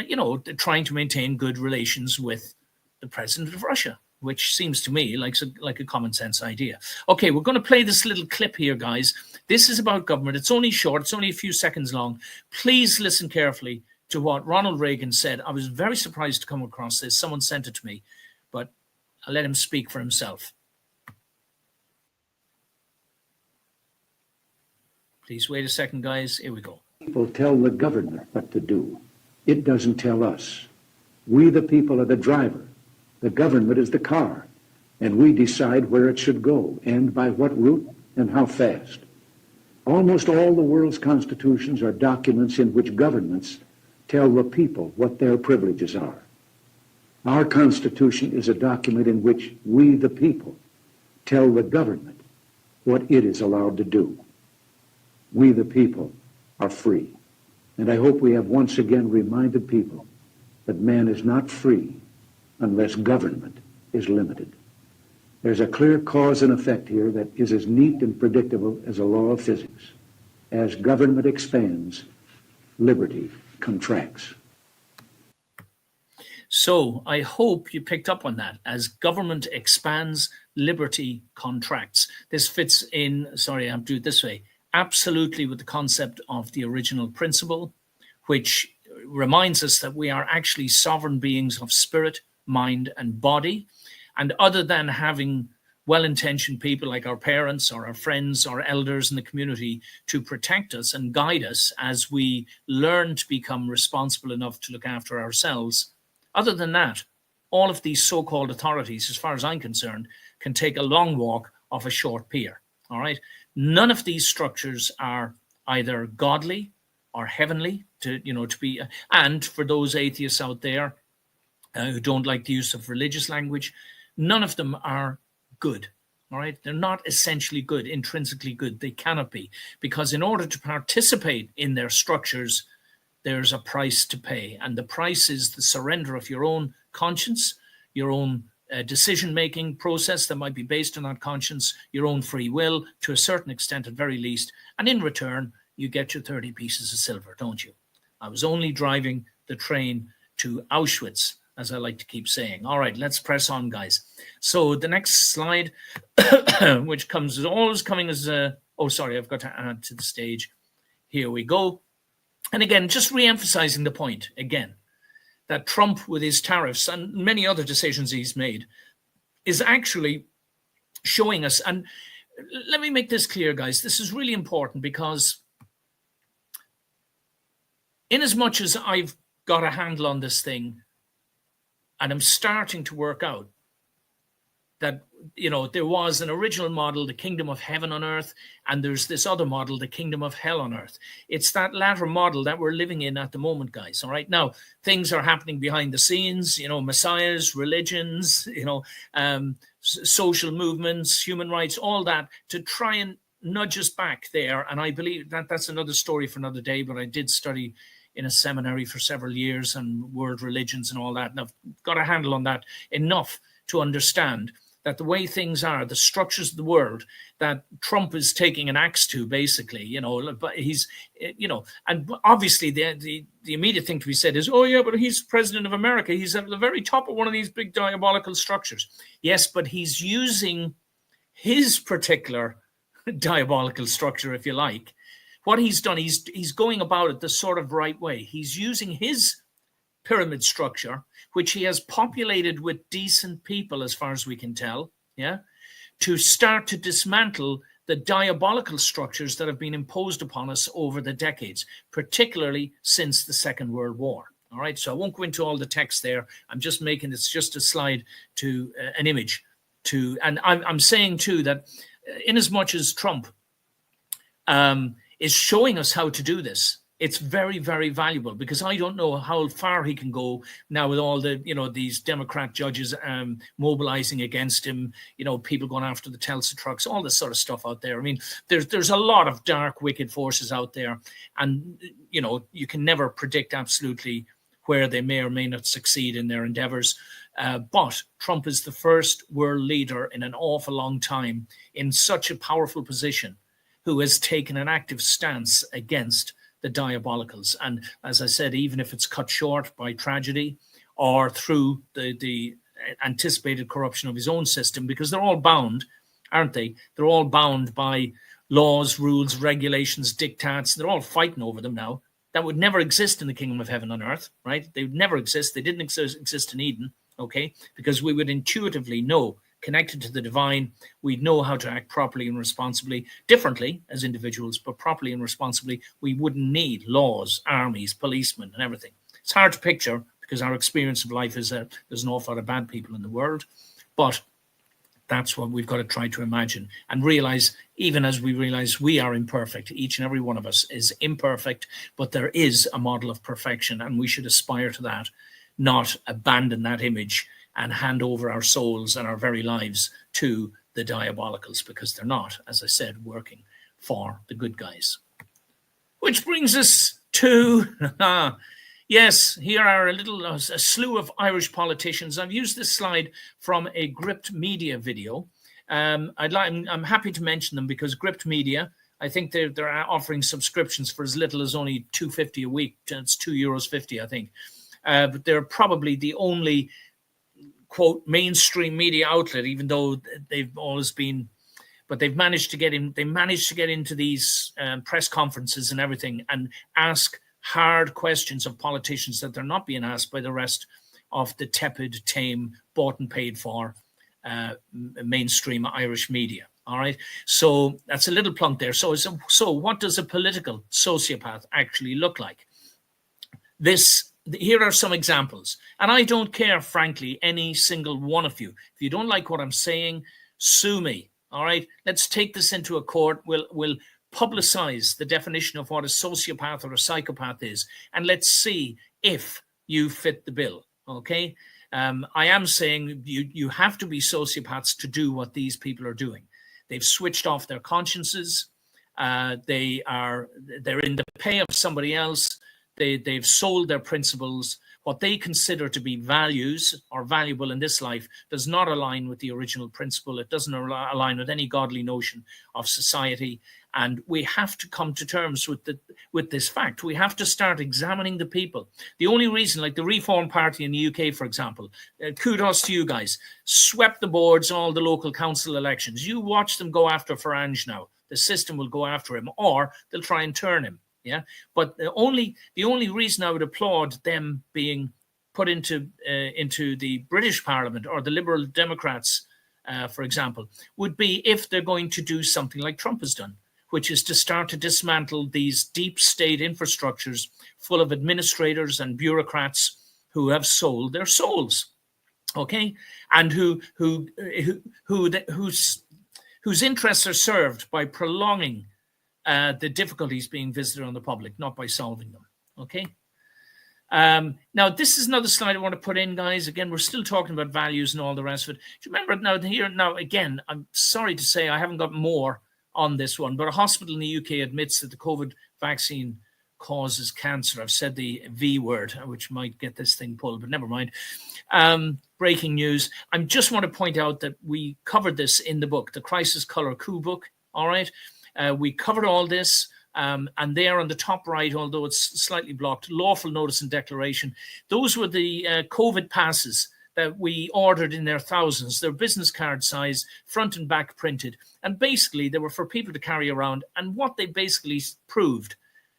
trying to maintain good relations with the president of Russia, which seems to me like a common sense idea. Okay, we're going to play this little clip here, guys. This is about government. It's only short. It's only a few seconds long. Please listen carefully to what Ronald Reagan said. I was very surprised to come across this. Someone sent it to me, but I'll let him speak for himself. Please wait a second, guys. Here we go. People tell the government what to do. It doesn't tell us. We, the people, are the driver. The government is the car. And we decide where it should go and by what route and how fast. Almost all the world's constitutions are documents in which governments tell the people what their privileges are. Our Constitution is a document in which we, the people, tell the government what it is allowed to do. We, the people, are free. And I hope we have once again reminded people that man is not free unless government is limited. There's a clear cause and effect here that is as neat and predictable as a law of physics. As government expands, liberty contracts. So I hope you picked up on that. As government expands, liberty contracts. This fits in, sorry, I'll do it this way, absolutely with the concept of the original principle, which reminds us that we are actually sovereign beings of spirit, mind, and body. And other than having well-intentioned people like our parents or our friends or elders in the community to protect us and guide us as we learn to become responsible enough to look after ourselves, other than that, all of these so-called authorities, as far as I'm concerned, can take a long walk off a short pier. All right. None of these structures are either godly or heavenly to be. And for those atheists out there who don't like the use of religious language, none of them are good. All right. They're not essentially good, intrinsically good. They cannot be, because in order to participate in their structures, there's a price to pay. And the price is the surrender of your own conscience, your own decision-making process that might be based on that conscience, your own free will, to a certain extent at very least. And in return, you get your 30 pieces of silver, don't you? I was only driving the train to Auschwitz, as I like to keep saying. All right, let's press on, guys. So the next slide, which is always coming as a... Oh, sorry, I've got to add to the stage. Here we go. And again, just re-emphasizing the point again, that Trump, with his tariffs and many other decisions he's made, is actually showing us. And let me make this clear, guys. This is really important, because in as much as I've got a handle on this thing and I'm starting to work out that, there was an original model, the kingdom of heaven on earth, and there's this other model, the kingdom of hell on earth. It's that latter model that we're living in at the moment, guys. All right. Now, things are happening behind the scenes, messiahs, religions, social movements, human rights, all that, to try and nudge us back there. And I believe that that's another story for another day, but I did study in a seminary for several years and world religions and all that. And I've got a handle on that enough to understand that the way things are, the structures of the world, that Trump is taking an axe to, basically, but he's, and obviously the immediate thing to be said is, oh yeah, but he's president of America. He's at the very top of one of these big diabolical structures. Yes, but he's using his particular diabolical structure, if you like. What he's done, he's going about it the sort of right way. He's using his pyramid structure, which he has populated with decent people, as far as we can tell, to start to dismantle the diabolical structures that have been imposed upon us over the decades, particularly since the Second World War. All right, so I won't go into all the text there. I'm just making this just a slide to an image to, and I'm saying too that in as much as Trump is showing us how to do this, it's very, very valuable, because I don't know how far he can go now with all the, these Democrat judges mobilizing against him, people going after the Telsa trucks, all this sort of stuff out there. I mean, there's a lot of dark, wicked forces out there, and, you can never predict absolutely where they may or may not succeed in their endeavors. But Trump is the first world leader in an awful long time in such a powerful position who has taken an active stance against the diabolicals. And as I said, even if it's cut short by tragedy or through the anticipated corruption of his own system, because they're all bound, aren't they? They're all bound by laws, rules, regulations, diktats. They're all fighting over them now. That would never exist in the kingdom of heaven on earth, right? They would never exist. They didn't exist in Eden, okay? Because we would intuitively know, connected to the divine, we'd know how to act properly and responsibly, differently as individuals, but properly and responsibly. We wouldn't need laws, armies, policemen, and everything. It's hard to picture because our experience of life is that there's an awful lot of bad people in the world, but that's what we've got to try to imagine and realize, even as we realize we are imperfect, each and every one of us is imperfect, but there is a model of perfection and we should aspire to that, not abandon that image and hand over our souls and our very lives to the diabolicals, because they're not, as I said, working for the good guys. Which brings us to, yes, here are a slew of Irish politicians. I've used this slide from a Gripped Media video. I'm happy to mention them because Gripped Media, I think they're offering subscriptions for as little as only €2.50 a week. It's €2.50, I think. But they're probably the only, quote, mainstream media outlet, even though they've always been, but they've managed to get in. They managed to get into these press conferences and everything and ask hard questions of politicians that they're not being asked by the rest of the tepid, tame, bought and paid for mainstream Irish media. All right. So that's a little plunk there. So what does a political sociopath actually look like? Here are some examples. And I don't care, frankly, any single one of you. If you don't like what I'm saying, sue me. All right. Let's take this into a court. We'll publicize the definition of what a sociopath or a psychopath is, and let's see if you fit the bill. Okay. I am saying you have to be sociopaths to do what these people are doing. They've switched off their consciences. They're in the pay of somebody else. They've sold their principles. What they consider to be values or valuable in this life does not align with the original principle. It doesn't align with any godly notion of society. And we have to come to terms with this fact. We have to start examining the people. The only reason, like the Reform Party in the UK, for example, kudos to you guys, swept the boards all the local council elections. You watch them go after Farage now. The system will go after him, or they'll try and turn him. Yeah, but the only reason I would applaud them being put into the British Parliament or the Liberal Democrats, for example, would be if they're going to do something like Trump has done, which is to start to dismantle these deep state infrastructures full of administrators and bureaucrats who have sold their souls, okay, and whose interests are served by prolonging the difficulties being visited on the public, not by solving them. Okay. Now, this is another slide I want to put in, guys. Again, we're still talking about values and all the rest of it. Do you remember now, again, I'm sorry to say I haven't got more on this one, but a hospital in the UK admits that the COVID vaccine causes cancer. I've said the V word, which might get this thing pulled, but never mind. Breaking news. I just want to point out that we covered this in the book, the Crisis Color Coup book. All right. We covered all this, and there on the top right, although it's slightly blocked, lawful notice and declaration. Those were the COVID passes that we ordered in their thousands. They're business card size, front and back printed. And basically, they were for people to carry around. And what they basically proved,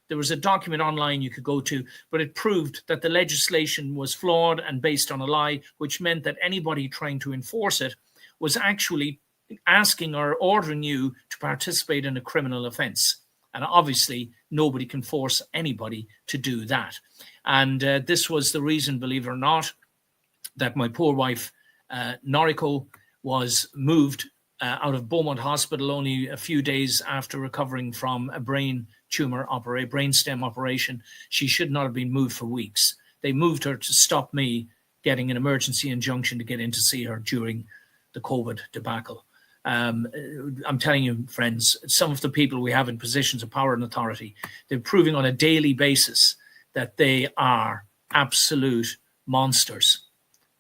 there was a document online you could go to, but it proved that the legislation was flawed and based on a lie, which meant that anybody trying to enforce it was actually asking or ordering you to participate in a criminal offense. And obviously, nobody can force anybody to do that. And this was the reason, believe it or not, that my poor wife, Noriko, was moved out of Beaumont Hospital only a few days after recovering from a brain stem operation. She should not have been moved for weeks. They moved her to stop me getting an emergency injunction to get in to see her during the COVID debacle. I'm telling you, friends, some of the people we have in positions of power and authority, they're proving on a daily basis that they are absolute monsters.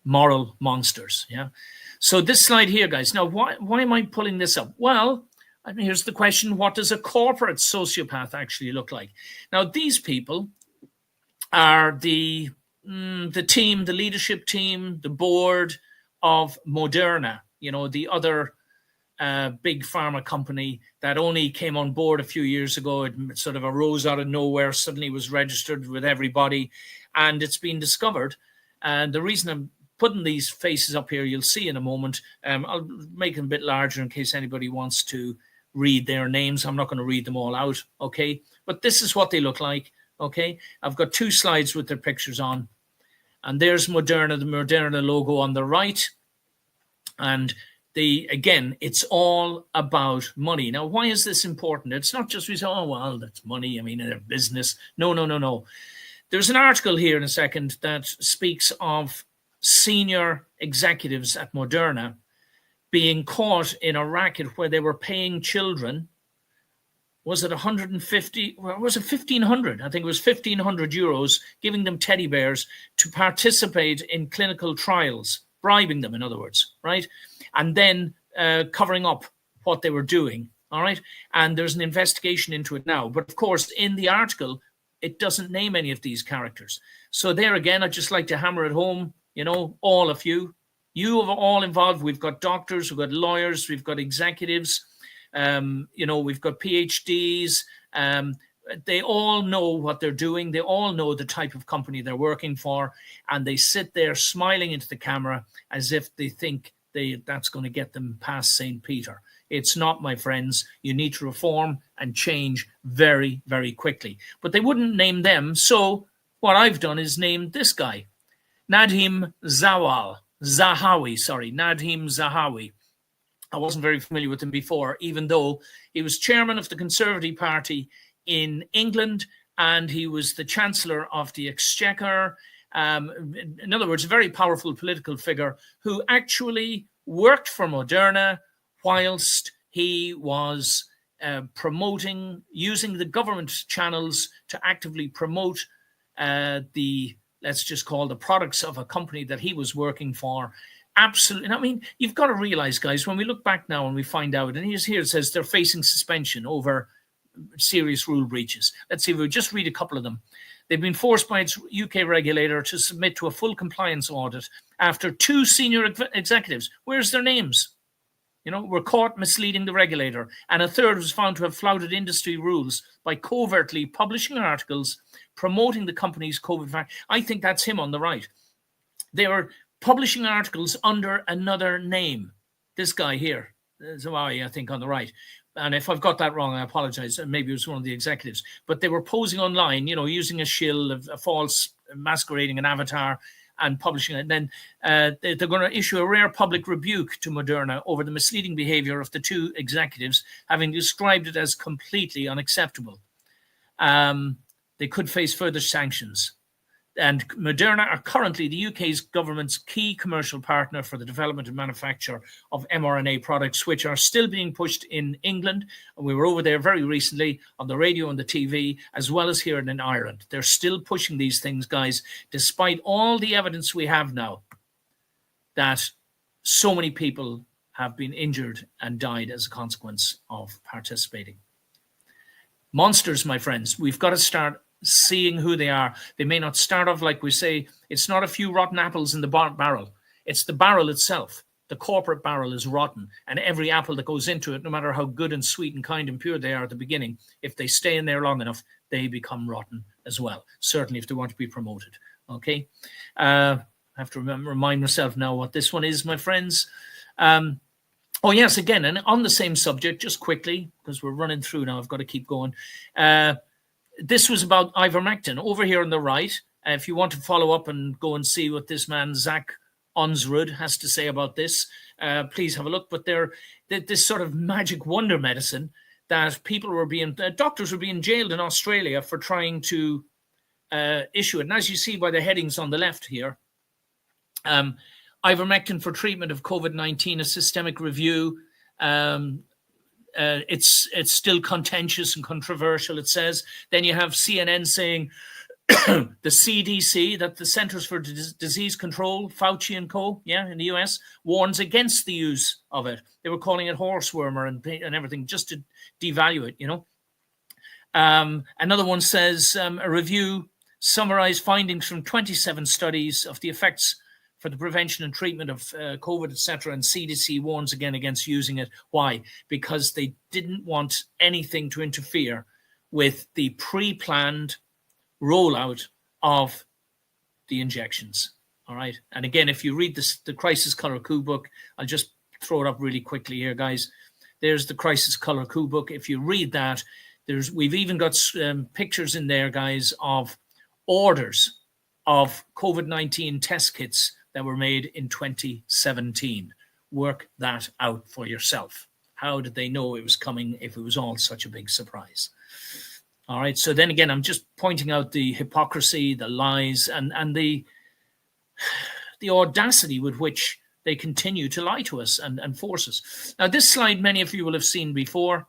moral monsters. Yeah. So this slide here, guys. Now, why am I pulling this up? Well, I mean, here's the question: what does a corporate sociopath actually look like? Now, these people are the team, the leadership team, the board of Moderna. You know, the other big pharma company that only came on board a few years ago. It sort of arose out of nowhere, suddenly was registered with everybody, and it's been discovered. And the reason I'm putting these faces up here, you'll see in a moment. I'll make them a bit larger in case anybody wants to read their names. I'm not going to read them all out, okay? But this is what they look like, okay? I've got 2 slides with their pictures on. And there's Moderna, the Moderna logo on the right. And again, it's all about money. Now, why is this important? It's not just we say, oh, well, that's money. I mean, they're business. No. There's an article here in a second that speaks of senior executives at Moderna being caught in a racket where they were paying children. Was it 150? Or was it 1,500? I think it was 1,500 euros, giving them teddy bears to participate in clinical trials, bribing them, in other words, right? And then covering up what they were doing, all right? And there's an investigation into it now. But of course, in the article, it doesn't name any of these characters. So there again, I'd just like to hammer it home, you know, all of you are all involved. We've got doctors, we've got lawyers, we've got executives, you know, we've got PhDs. They all know what they're doing. They all know the type of company they're working for. And they sit there smiling into the camera as if they think that's going to get them past St. Peter. It's not, my friends. You need to reform and change very, very quickly. But they wouldn't name them. So what I've done is named this guy, Nadim Zahawi. Nadim Zahawi. I wasn't very familiar with him before, even though he was chairman of the Conservative Party in England, and he was the Chancellor of the Exchequer. In other words, a very powerful political figure who actually worked for Moderna whilst he was promoting, using the government channels to actively promote let's just call the products of a company that he was working for. Absolutely. I mean, you've got to realize, guys, when we look back now and we find out, and here it says they're facing suspension over serious rule breaches. Let's see if we just read a couple of them. They've been forced by its UK regulator to submit to a full compliance audit after 2 senior executives. Where's their names? You know, were caught misleading the regulator, and a third was found to have flouted industry rules by covertly publishing articles promoting the company's COVID vaccine. I think that's him on the right. They were publishing articles under another name. This guy here, Zahawi, I think, on the right. And if I've got that wrong, I apologize. Maybe it was one of the executives. But they were posing online, you know, using a shill, a false, masquerading an avatar, and publishing it. And then they're going to issue a rare public rebuke to Moderna over the misleading behavior of the 2 executives, having described it as completely unacceptable. They could face further sanctions. And Moderna are currently the UK's government's key commercial partner for the development and manufacture of mRNA products, which are still being pushed in England. And we were over there very recently on the radio and the TV, as well as here in Ireland. They're still pushing these things, guys, despite all the evidence we have now that so many people have been injured and died as a consequence of participating. Monsters, my friends. We've got to start seeing who they are. They may not start off like we say. It's not a few rotten apples in the barrel. It's the barrel itself. The corporate barrel is rotten, and every apple that goes into it, no matter how good and sweet and kind and pure they are at the beginning, if they stay in there long enough, they become rotten as well. Certainly if they want to be promoted. Okay. I have to remind myself now what this one is, my friends. Oh, yes, again, and on the same subject, just quickly, because we're running through now, I've got to keep going. This was about ivermectin over here on the right. If you want to follow up and go and see what this man, Zach Onsrud, has to say about this, please have a look. But this sort of magic wonder medicine that doctors were being jailed in Australia for trying to issue it. And as you see by the headings on the left here, ivermectin for treatment of COVID-19, a systemic review. It's still contentious and controversial, it says. Then you have CNN saying The CDC, that the Centers for Disease Control, Fauci and co, in the US, warns against the use of it. They were calling it horsewormer and everything just to devalue it, Another one says a review summarized findings from 27 studies of the effects for the prevention and treatment of COVID, etc. And CDC warns again against using it. Why? Because they didn't want anything to interfere with the pre-planned rollout of the injections. All right. And again, if you read this, the Crisis Color Coup book, I'll just throw it up really quickly here, guys. There's the Crisis Color Coup book. If you read that, we've even got pictures in there, guys, of orders of COVID-19 test kits that were made in 2017. Work that out for yourself. How did they know it was coming if it was all such a big surprise? All right. So then again, I'm just pointing out the hypocrisy, the lies, and the audacity with which they continue to lie to us and force us. Now, this slide, many of you will have seen before.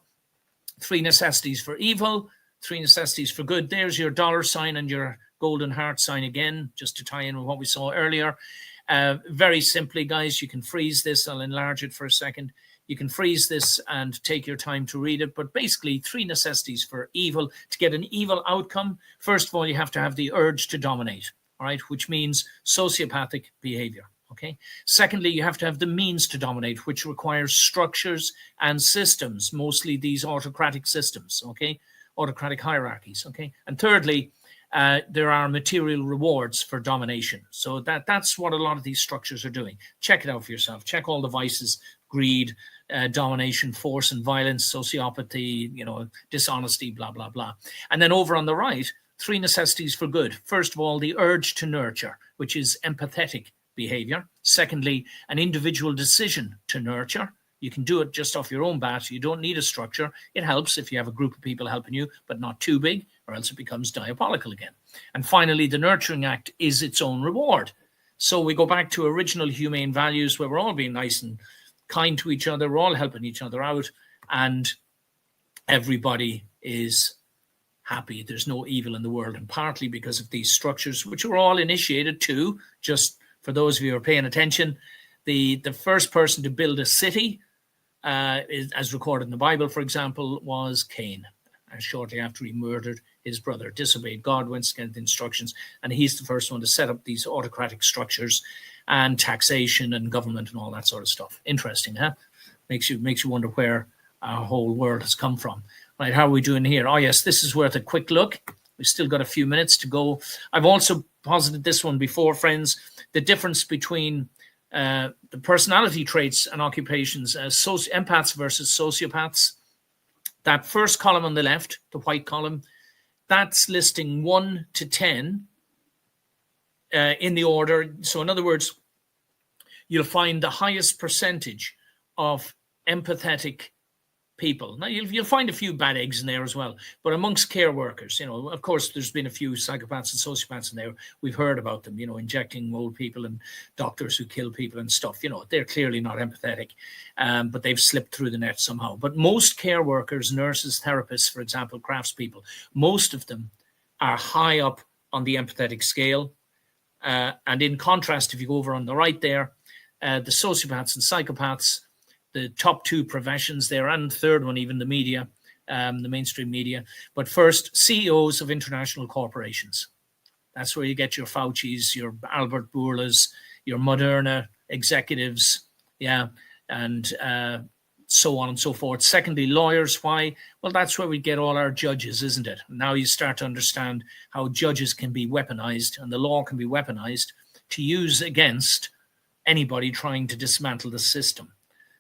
3 necessities for evil, 3 necessities for good. There's your dollar sign and your golden heart sign again, just to tie in with what we saw earlier. Very simply, guys, you can freeze this. I'll enlarge it for a second. You can freeze this and take your time to read it. But basically, 3 necessities for evil. To get an evil outcome, first of all, you have to have the urge to dominate, all right, which means sociopathic behavior. Okay. Secondly, you have to have the means to dominate, which requires structures and systems, mostly these autocratic systems, okay, autocratic hierarchies, okay. And thirdly, there are material rewards for domination. So that's what a lot of these structures are doing. Check it out for yourself. Check all the vices: greed, domination, force and violence, sociopathy, dishonesty, blah, blah, blah. And then over on the right, 3 necessities for good. First of all, the urge to nurture, which is empathetic behavior. Secondly, an individual decision to nurture. You can do it just off your own bat. You don't need a structure. It helps if you have a group of people helping you, but not too big, or else it becomes diabolical again. And finally, the nurturing act is its own reward. So we go back to original humane values where we're all being nice and kind to each other. We're all helping each other out, and everybody is happy. There's no evil in the world, and partly because of these structures, which were all initiated too, just for those of you who are paying attention, the first person to build a city, as recorded in the Bible, for example, was Cain. And shortly after he murdered his brother, disobeyed God, went against the instructions, and he's the first one to set up these autocratic structures and taxation and government and all that sort of stuff. Interesting, huh? Makes you wonder where our whole world has come from. Right, how are we doing here? Oh, yes, this is worth a quick look. We've still got a few minutes to go. I've also posited this one before, friends, the difference between the personality traits and occupations, empaths versus sociopaths. That first column on the left, the white column, that's listing 1 to 10 in the order. So in other words, you'll find the highest percentage of empathetic people. Now, you'll find a few bad eggs in there as well, but amongst care workers, of course, there's been a few psychopaths and sociopaths in there. We've heard about them, injecting old people and doctors who kill people and stuff. They're clearly not empathetic, but they've slipped through the net somehow. But most care workers, nurses, therapists, for example, craftspeople, most of them are high up on the empathetic scale. And in contrast, if you go over on the right there, the sociopaths and psychopaths, the top 2 professions there, and third one, even the media, the mainstream media. But first, CEOs of international corporations. That's where you get your Faucis, your Albert Bourlas, your Moderna executives, and so on and so forth. Secondly, lawyers. Why? Well, that's where we get all our judges, isn't it? Now you start to understand how judges can be weaponized and the law can be weaponized to use against anybody trying to dismantle the system.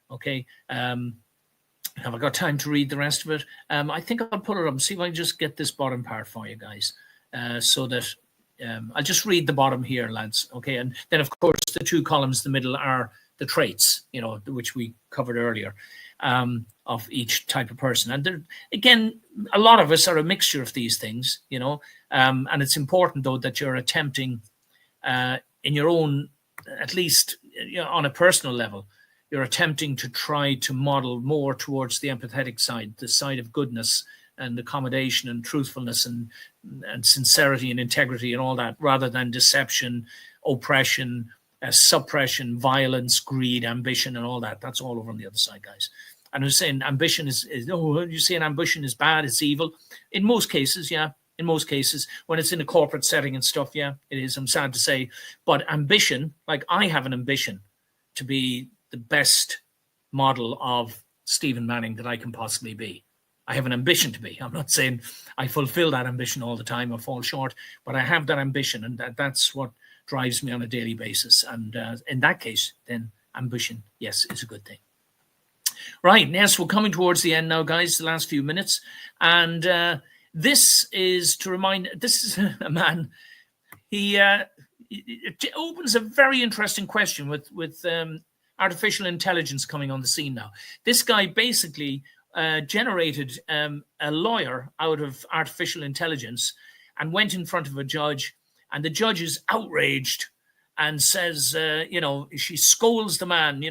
Okay. Have I got time to read the rest of it? I think I'll put it up and see if I can just get this bottom part for you guys, so that I'll just read the bottom here, lads. Okay. And then, of course, the 2 columns in the middle are the traits, which we covered earlier, of each type of person. And there, again, a lot of us are a mixture of these things, and it's important, though, that you're attempting in your own, at least on a personal level, you're attempting to try to model more towards the empathetic side, the side of goodness, and accommodation and truthfulness and sincerity and integrity and all that, rather than deception, oppression, suppression, violence, greed, ambition, and all that. That's all over on the other side, guys. And I'm saying ambition is you're saying ambition is bad, it's evil. In most cases, yeah. In most cases, when it's in a corporate setting and stuff, yeah, it is. I'm sad to say. But ambition, like I have an ambition to be the best model of Stephen Manning that I can possibly be. I have an ambition to be. I'm not saying I fulfill that ambition all the time or fall short, but I have that ambition, and that's what drives me on a daily basis. And in that case, then ambition, yes, is a good thing. Right, yes, we're coming towards the end now, guys, the last few minutes. And this is to remind, this is a man, it opens a very interesting question with artificial intelligence coming on the scene now. This guy basically generated a lawyer out of artificial intelligence and went in front of a judge, and the judge is outraged and says, she scolds the man,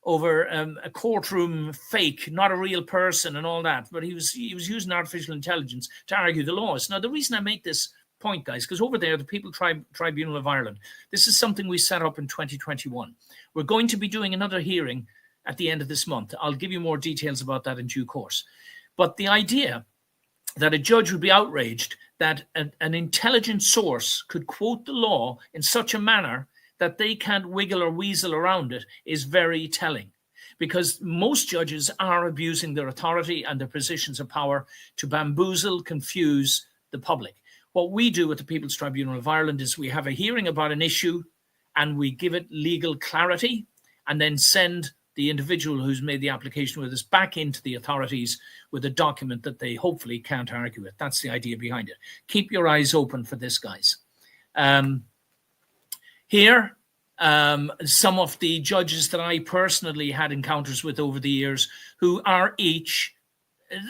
over a courtroom fake, not a real person and all that. But he was using artificial intelligence to argue the laws. Now, the reason I make this point, guys, because over there, the People Tribunal of Ireland, this is something we set up in 2021. We're going to be doing another hearing at the end of this month. I'll give you more details about that in due course. But the idea that a judge would be outraged that an intelligent source could quote the law in such a manner that they can't wiggle or weasel around it is very telling, because most judges are abusing their authority and their positions of power to bamboozle, confuse the public. What we do at the People's Tribunal of Ireland is we have a hearing about an issue and we give it legal clarity and then send the individual who's made the application with us back into the authorities with a document that they hopefully can't argue with. That's the idea behind it. Keep your eyes open for this, guys. Here, some of the judges that I personally had encounters with over the years who are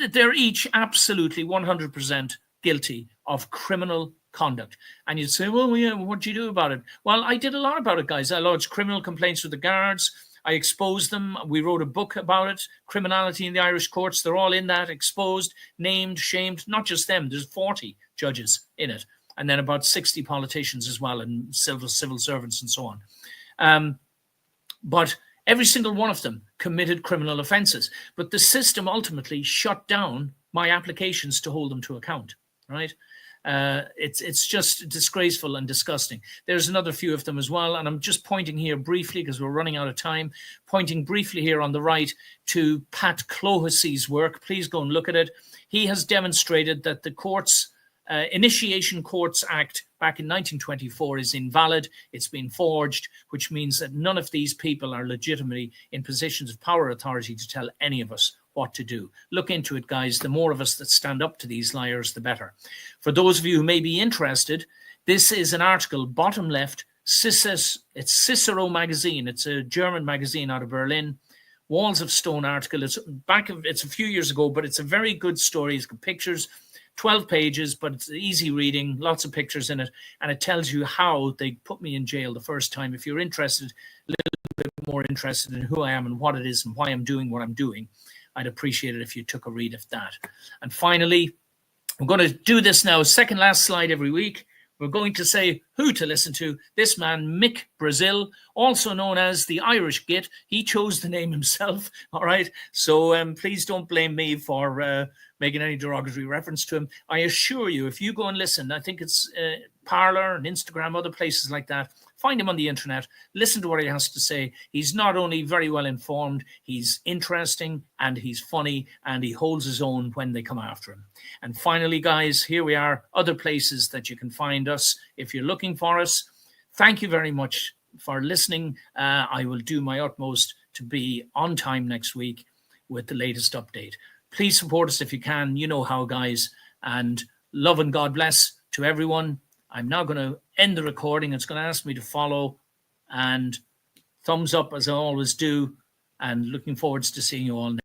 they're each absolutely 100% guilty of criminal conduct. And you'd say, well, yeah, what'd you do about it? Well, I did a lot about it, guys. I lodged criminal complaints with the guards. I exposed them. We wrote a book about it, Criminality in the Irish Courts. They're all in that, exposed, named, shamed. Not just them. There's 40 judges in it. And then about 60 politicians as well, and civil servants and so on. But every single one of them committed criminal offences. But the system ultimately shut down my applications to hold them to account, right? It's just disgraceful and disgusting. There's another few of them as well, and I'm just pointing here briefly, because we're running out of time, pointing briefly here on the right to Pat Clohessey's work. Please go and look at it. He has demonstrated that the courts Initiation Courts Act back in 1924 is invalid. It's been forged, which means that none of these people are legitimately in positions of power or authority to tell any of us what to do. Look into it, guys. The more of us that stand up to these liars, the better. For those of you who may be interested, this is an article, bottom left, it's Cicero Magazine. It's a German magazine out of Berlin. Walls of Stone article. It's a few years ago, but it's a very good story. It's got pictures, 12 pages, but it's easy reading, lots of pictures in it, and it tells you how they put me in jail the first time. If you're interested, a little bit more interested in who I am and what it is and why I'm doing what I'm doing, I'd appreciate it if you took a read of that. And finally, I'm going to do this now, second last slide every week. We're going to say who to listen to. This man, Mick Brazil, also known as the Irish Git. He chose the name himself, all right? So please don't blame me for making any derogatory reference to him. I assure you, if you go and listen, I think it's Parler and Instagram, other places like that, find him on the internet, listen to what he has to say. He's not only very well informed, he's interesting and he's funny, and he holds his own when they come after him. And finally, guys, here we are, other places that you can find us if you're looking for us. Thank you very much for listening. I will do my utmost to be on time next week with the latest update. Please support us if you can. You know how, guys. And love and God bless to everyone. I'm now going to end the recording. It's going to ask me to follow, and thumbs up as I always do. And looking forward to seeing you all next